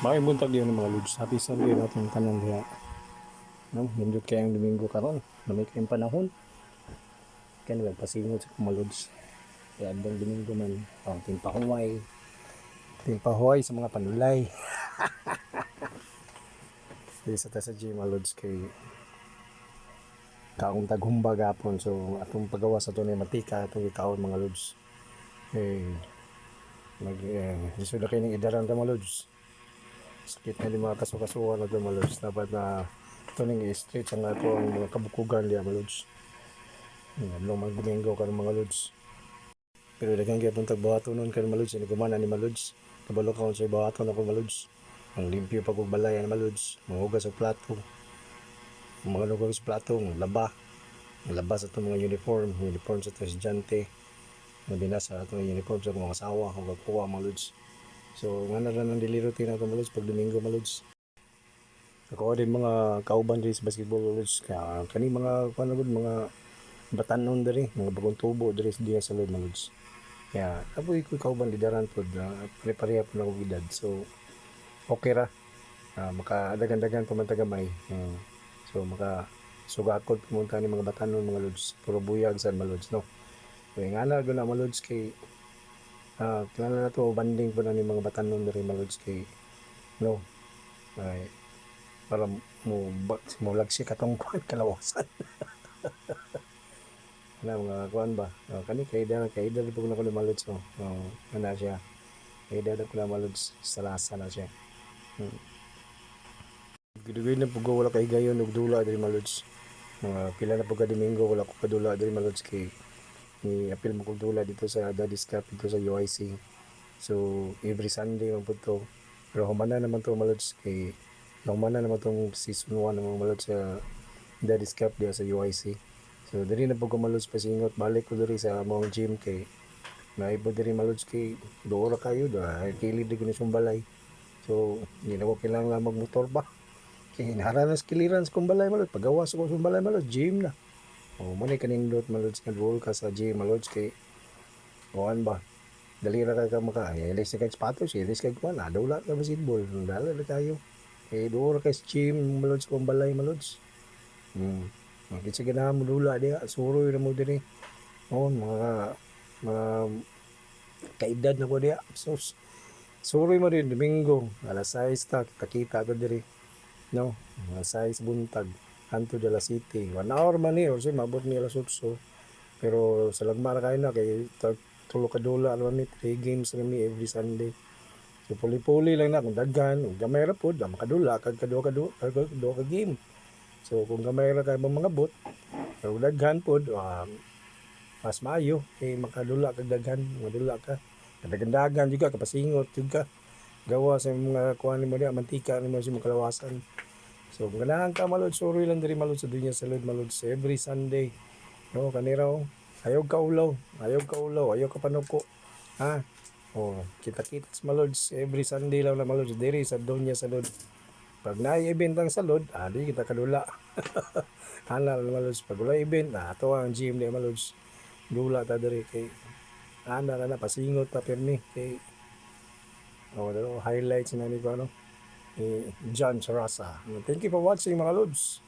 Maayong buntag yun mga lods. Happy Sunday natin tanan diha. No, nindot kayang Domingo karon. Lamay kayong panahon. Kaya nagpasingot sa mga lods. Kaya andang Domingo man. Timpahuay sa mga panulay. Di sa tasa G mga lods kay kaong taghumba gapon. So atong pagawa sa ito na matika atong itaon mga lods. Isuda kayo ng idaran ta mga lods. Sakit na yung mga kasukasuhan na ito mga lods. Dapat na ito nang i-stretch ang ato ang mga kabukugan diya mga lods. Long mag-Domingo ka ng mga lods. Pero daghang gyapon tagbuhaton nun kan maluds ni gumana ni maluds. Kabalo ka sa buhaton ako maluds. Ang limpyo pag og balay ni maluds, manghugas og plato. Mga lugar sa plato, laba sa itong mga uniform sa itong estudyante, mabinasa sa itong uniform sa mga asawa, kung magkuha mga lods. So, nga na lang ang daily routine natin mga lods, pag Domingo mga lods. Ako din mga kauban din sa basketball mga lods, kaya kani mga mga batanon diri, mga bagong tubo diri sa lod mga lods. Kaya, apoy ko kauban lidaran po na pare-pareha po na akong edad. So, okay ra. Maka-dagan-dagan pa man tagamay. So, sugatod pumunta ni mga batanon mga lods. Puro buyag sa mga lods, no? Kaya nga na, na mga lods kay kilala na to, banding po na ni mga batanon na rin mga lods kay no? Ay, para mo lagsi katong kalawasan. Na mga kuan ba? Kani kaida po na ko na malods no. Ana siya. Kaida na ko na malods sa lasa na siya. Gidugay na pugo wala kay gayon og dula diri malods. Mga pila na pagka Domingo wala ko kadula diri malods kay ni apil mo kog dula dito sa Daddy's Cup dito sa UIC. So every Sunday man pud to. Pero humana naman to malods kay humana naman tong season 1 ng malods sa Daddy's Cup diya sa UIC. So diri na pag malods pasingot balik ko diri sa among gym kay naibo diri malods kay doora kayo da kilid di kuno balay. So hindi na ko kailangan magmotor ba. Kay naharanas clearance kung balay malods pagawas ko sa balay malods gym na. O mo ni kaning dot malods nga roll ka sa gym malods kay kuan ba dali ra ka maka ilis ka sapatos ilis ka kuan adula ka basketball dala na kayo kay doora ka sa gym malods kung balay malods. Kasi ganahan mo dula diya, suroy na mo diri. Oo, mga kaedad na ko diya. So, suroy mo din, Domingo, alas 6 ta, kita ko diri. No, alas 6 buntag, Canto de la City. 1 hour man ni, or siya, mabot ni alas 8. Pero sa lagmar kayo na, kay tulo ka dula, alam ni, 3 games kami every Sunday. So, puli-puli lang na, kung daghan, gamay ra po, makadula, kadua ka game. So kung gamay ra kay mga bot, pero daghan pod mas maayo kay makadula kag daghan, madula ka. Dagan-dagan juga kapasingot juga. Gawa sa mga kuan nimo diya mantika nimo sa kalawasan. So kung ganahan ka malod suroy lang diri malod sa dunya sa lod malod sa every Sunday. No kanira ayaw ka ulaw, ayaw ka panuko. Ha? Oh, kita-kits malods every Sunday lang na malods diri sa dunya sa lod. Pag na-event ang salod, di kita kadula. Hala na malods. Pag wala event, ato ang gym na malods. Dula ta diri kay ana na pasingot ta permi kay highlights na ni ko ano. John Charasa. Thank you for watching mga lods.